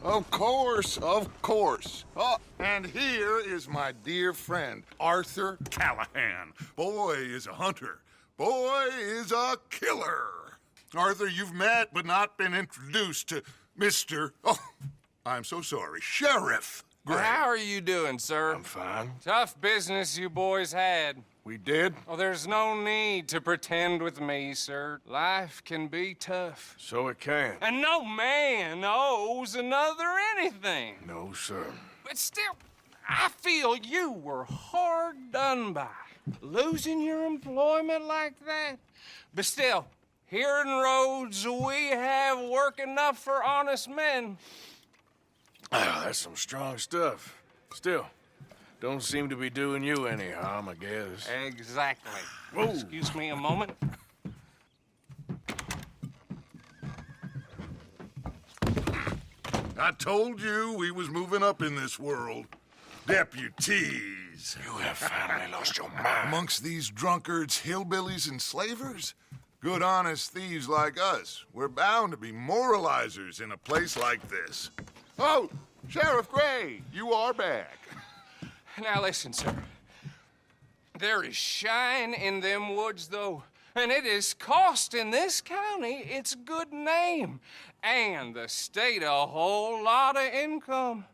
Of course, of course. Oh, and here is my dear friend, Arthur Callahan. Boy is a hunter. Boy is a killer. Arthur, you've met but not been introduced to Mr. Oh, I'm so sorry, Sheriff Gray. How are you doing, sir? I'm fine. Tough business you boys had. We did? Oh, there's no need to pretend with me, sir. Life can be tough. So it can. And no man owes another anything. No, sir. But still, I feel you were hard done by. Losing your employment like that. But still, here in Rhodes, we have work enough for honest men. That's some strong stuff. Still, don't seem to be doing you any harm, I guess. Exactly. Whoa. Excuse me a moment. I told you we was moving up in this world. Deputies. You have finally lost your mind. Amongst these drunkards, hillbillies, and slavers? Good, honest thieves like us. We're bound to be moralizers in a place like this. Oh, Sheriff Gray, you are back. Now listen, sir. There is shine in them woods, though. And it is costing this county its good name. And the state a whole lot of income.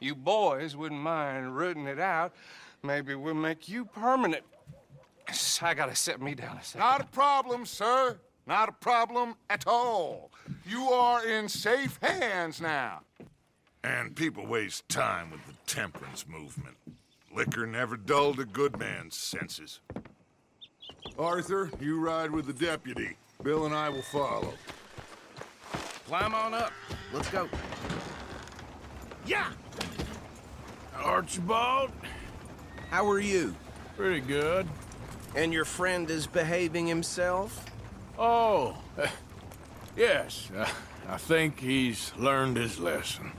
You boys wouldn't mind rooting it out. Maybe we'll make you permanent. I gotta set me down a second. Not a problem, sir. Not a problem at all. You are in safe hands now. And people waste time with the temperance movement. Liquor never dulled a good man's senses. Arthur, you ride with the deputy. Bill and I will follow. Climb on up. Let's go. Yeah! Archibald? How are you? Pretty good. And your friend is behaving himself? Oh, yes. I think he's learned his lesson.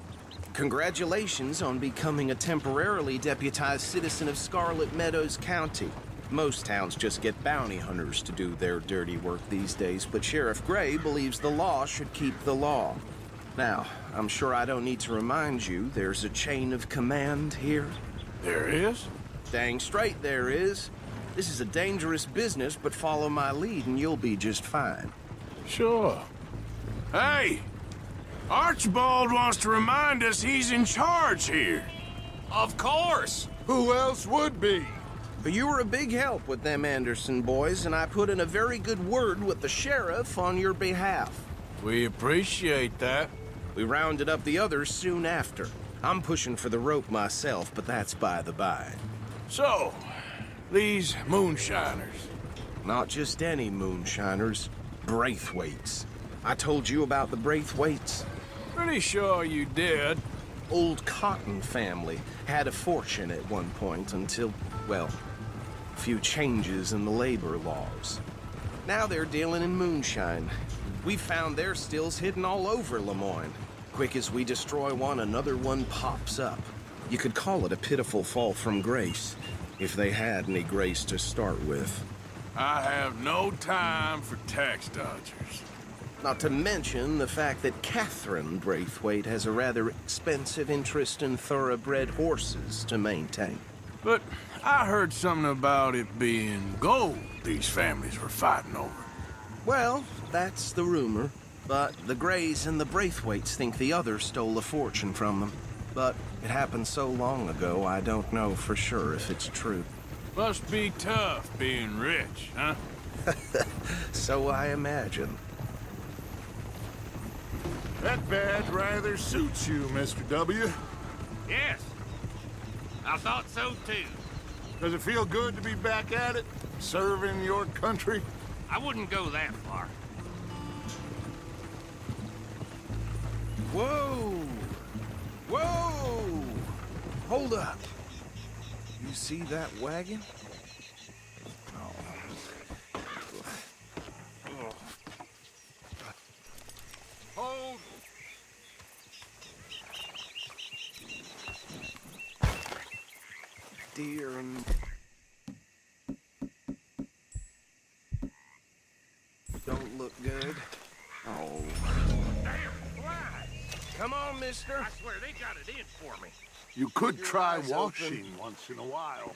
Congratulations on becoming a temporarily deputized citizen of Scarlet Meadows County. Most towns just get bounty hunters to do their dirty work these days, but Sheriff Gray believes the law should keep the law. Now, I'm sure I don't need to remind you there's a chain of command here. There is? Dang straight there is. This is a dangerous business, but follow my lead and you'll be just fine. Sure. Hey! Archibald wants to remind us he's in charge here. Of course! Who else would be? But you were a big help with them Anderson boys, and I put in a very good word with the sheriff on your behalf. We appreciate that. We rounded up the others soon after. I'm pushing for the rope myself, but that's by the by. So, these moonshiners. Not just any moonshiners, Braithwaites. I told you about the Braithwaites. Pretty sure you did. Old Cotton family had a fortune at one point until, well, a few changes in the labor laws. Now they're dealing in moonshine. We found their stills hidden all over Lemoyne. Quick as we destroy one, another one pops up. You could call it a pitiful fall from grace, if they had any grace to start with. I have no time for tax dodgers. Not to mention the fact that Catherine Braithwaite has a rather expensive interest in thoroughbred horses to maintain. But I heard something about it being gold these families were fighting over. Well, that's the rumor. But the Grays and the Braithwaites think the other stole a fortune from them. But it happened so long ago, I don't know for sure if it's true. Must be tough being rich, huh? So I imagine. That badge rather suits you, Mr. W. Yes, I thought so too. Does it feel good to be back at it, serving your country? I wouldn't go that far. Whoa! Whoa! Hold up. You see that wagon? Hold. Deer and... Don't look good. Oh. Damn, why? Come on down, mister. I swear they got it in for me. You could Your try eyes washing open. once in a while.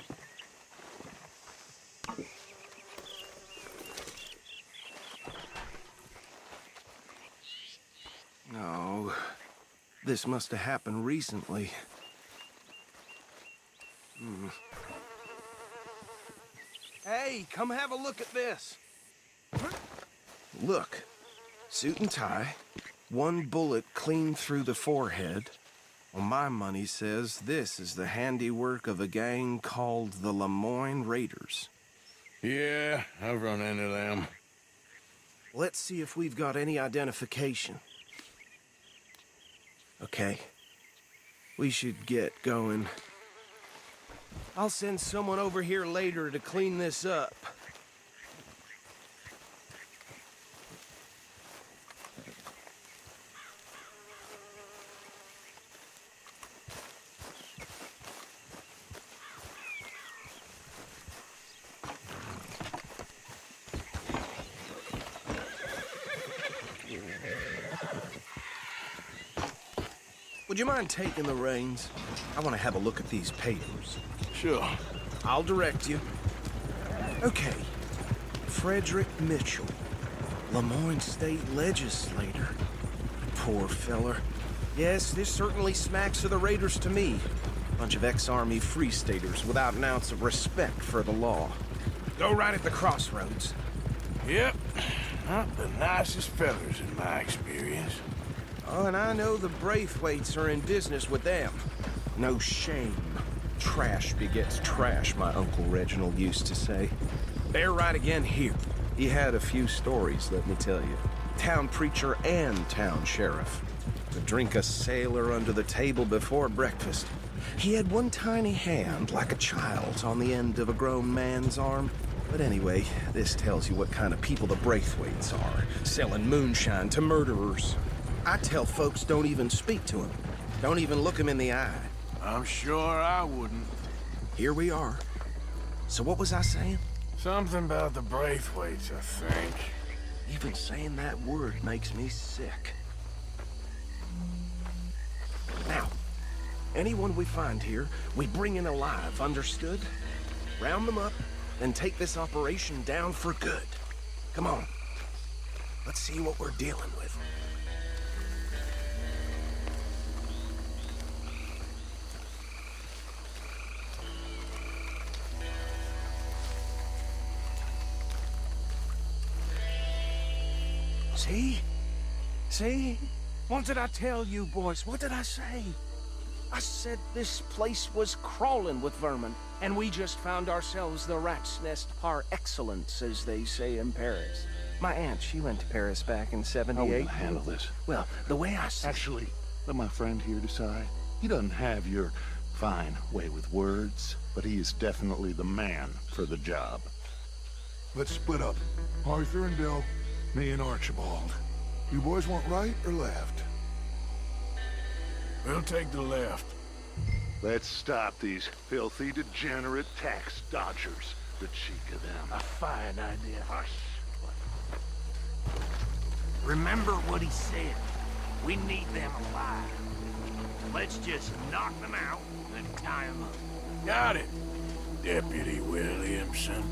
No, this must have happened recently. Hey, come have a look at this. Look, suit and tie, one bullet clean through the forehead. Well, my money says this is the handiwork of a gang called the Lemoyne Raiders. Yeah, I've run into them. Let's see if we've got any identification. Okay. We should get going. I'll send someone over here later to clean this up. Would you mind taking the reins? I want to have a look at these papers. Sure. I'll direct you. Okay. Frederick Mitchell, Lemoyne State Legislator. Poor feller. Yes, this certainly smacks of the Raiders to me. Bunch of ex-Army Free Staters without an ounce of respect for the law. Go right at the crossroads. Yep. Not the nicest fellas in my experience. Oh, and I know the Braithwaites are in business with them. No shame. Trash begets trash, my Uncle Reginald used to say. They're right again here. He had a few stories, let me tell you. Town preacher and town sheriff. Could drink a sailor under the table before breakfast. He had one tiny hand, like a child's, on the end of a grown man's arm. But anyway, this tells you what kind of people the Braithwaites are, selling moonshine to murderers. I tell folks don't even speak to him. Don't even look him in the eye. I'm sure I wouldn't. Here we are. So what was I saying? Something about the Braithwaites, I think. Even saying that word makes me sick. Now, anyone we find here, we bring in alive, understood? Round them up, and take this operation down for good. Come on. Let's see what we're dealing with. See? See? What did I tell you, boys? What did I say? I said this place was crawling with vermin, and we just found ourselves the rat's nest par excellence, as they say in Paris. My aunt, she went to Paris back in How '78. will I handle this? Well, the way I see Actually, let my friend here decide. He doesn't have your fine way with words, but he is definitely the man for the job. Let's split up. Arthur and Bill, me and Archibald. You boys want right or left? We'll take the left. Let's stop these filthy, degenerate tax dodgers. The cheek of them. A fine idea. Hush. Remember what he said. We need them alive. Let's just knock them out and tie them up. Got it, Deputy Williamson.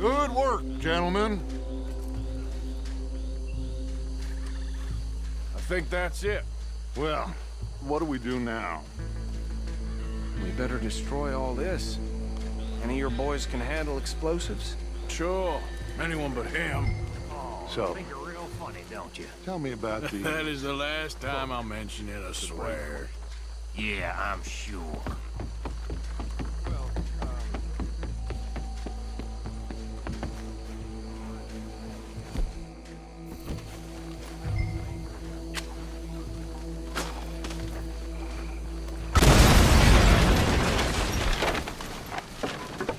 Good work, gentlemen. I think that's it. Well, what do we do now? We better destroy all this. Any of your boys can handle explosives? Sure. Anyone but him. Oh, So- you think you're real funny, don't you? Tell me about the... That is the last time I'll mention it, I swear. Yeah, I'm sure.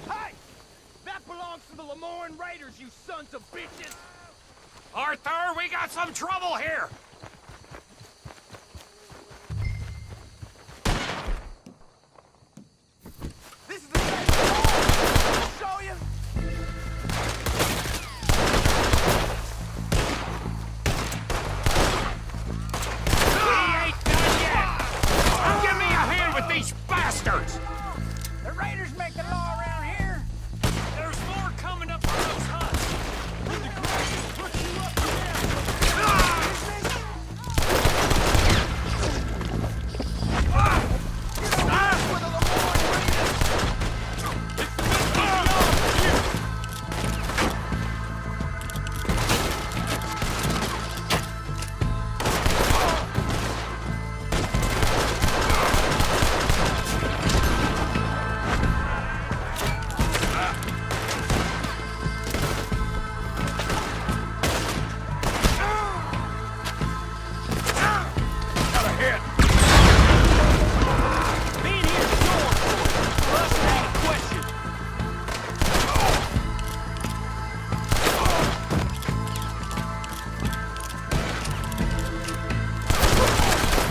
Hey! That belongs to the Lemoyne Raiders, you sons of bitches! Arthur, we got some trouble here! This is the I'll show you! We ain't done yet! Give me a hand with these bastards! The Raiders make the law around here! There's more coming up from those huts! Being here is sore for us ain't a question.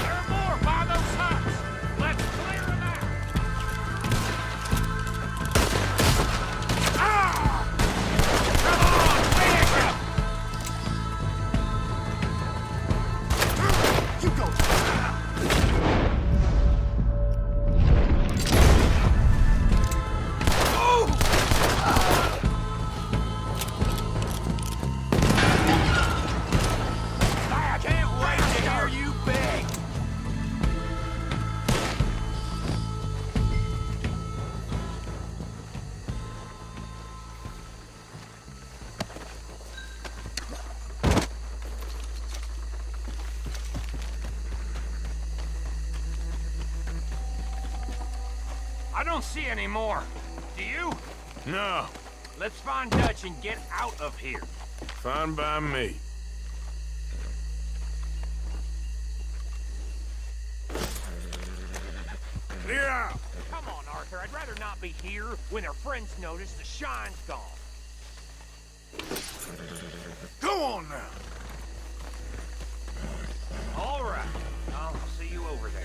There are more by those huts! Let's clear them out! Come on, finish him! I can't wait to hear you beg! I don't see any more. Do you? No, Let's find Dutch and get out of here. fine by me. Clear out! Come on, Arthur. I'd rather not be here when their friends notice the shine's gone. Go on now! All right. I'll see you over there.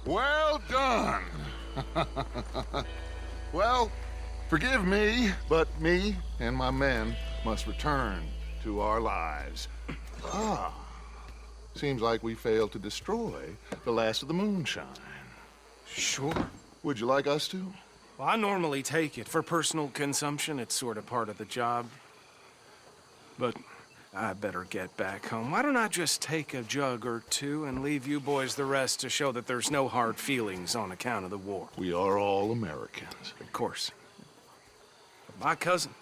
Well done. Well, forgive me, but me and my men must return to our lives. Ah, seems like we failed to destroy the last of the moonshine. Sure. Would you like us to? Well, I normally take it. For personal consumption, it's sort of part of the job. But I better get back home. Why don't I just take a jug or two and leave you boys the rest to show that there's no hard feelings on account of the war? We are all Americans. Of course. But my cousin,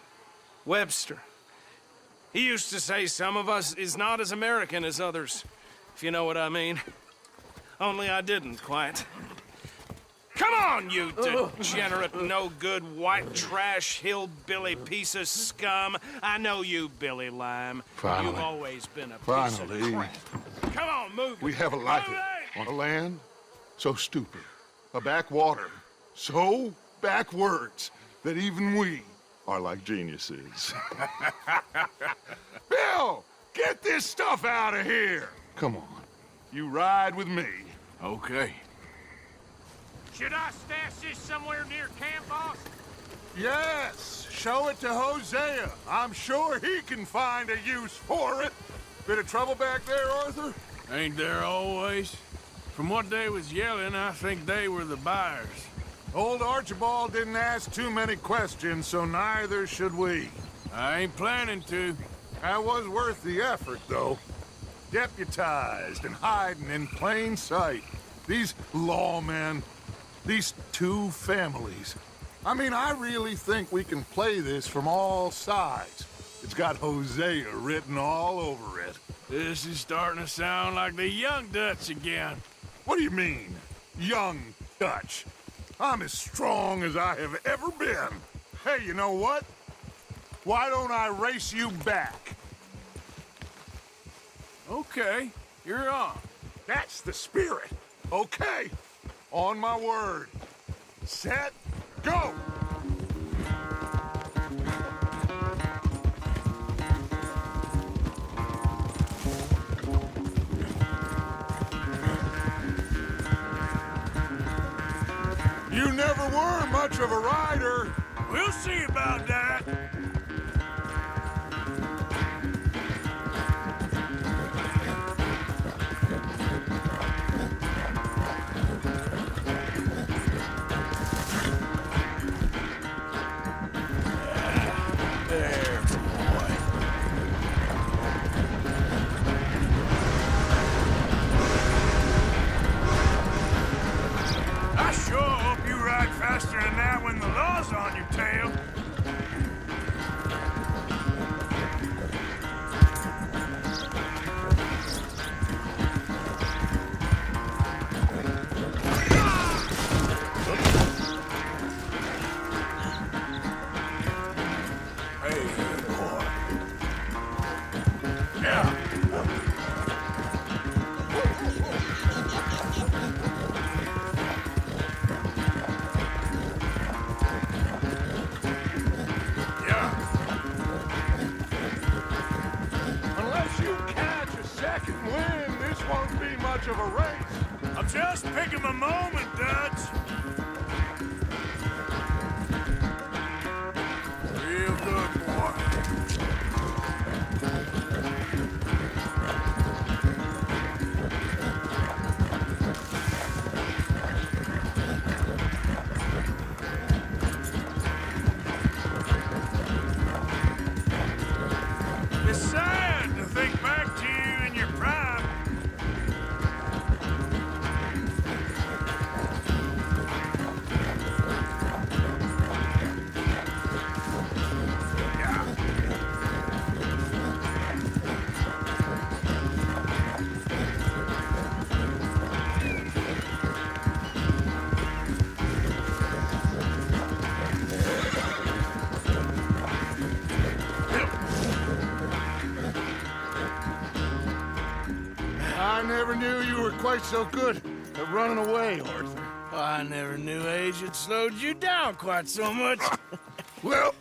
Webster, He used to say some of us is not as American as others, if you know what I mean. Only I didn't quite. Come on, you degenerate, no-good, white trash, hillbilly piece of scum. I know you, Billy Lime. Finally. You've always been a piece Finally. of crap. Come on, move it. We have a life Move it! on a land so stupid, a backwater so backwards that even we are like geniuses. Bill, get this stuff out of here. Come on, you ride with me. Okay. Should I stash this somewhere near camp, boss? Yes, show it to Hosea. I'm sure he can find a use for it. Bit of trouble back there, Arthur? Ain't there always? From what they was yelling, I think they were the buyers. Old Archibald didn't ask too many questions, so neither should we. I ain't planning to. That was worth the effort, though. Deputized and hiding in plain sight. These lawmen, these two families. I mean, I really think we can play this from all sides. It's got Hosea written all over it. This is starting to sound like the Young Dutch again. What do you mean, young Dutch? I'm as strong as I have ever been. Hey, you know what? Why don't I race you back? Okay, you're on. That's the spirit. Okay, on my word. Set, go! You never were much of a rider. We'll see about that. There, boy. I sure hope you ride faster than that when the law's on your tail. Hey, boy. Yeah. Yeah. Unless you catch a second wind, this won't be much of a race. I'm just picking my moment, Dutch. Real good, boy. It's sad to think back to you in your prime. I never knew you were quite so good at running away, Arthur. I never knew age had slowed you down quite so much. Well,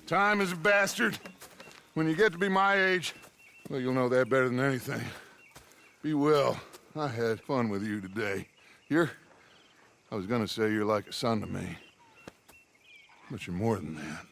time is a bastard. When you get to be my age, well, you'll know that better than anything. Be well. I had fun with you today. I was gonna say you're like a son to me, but you're more than that.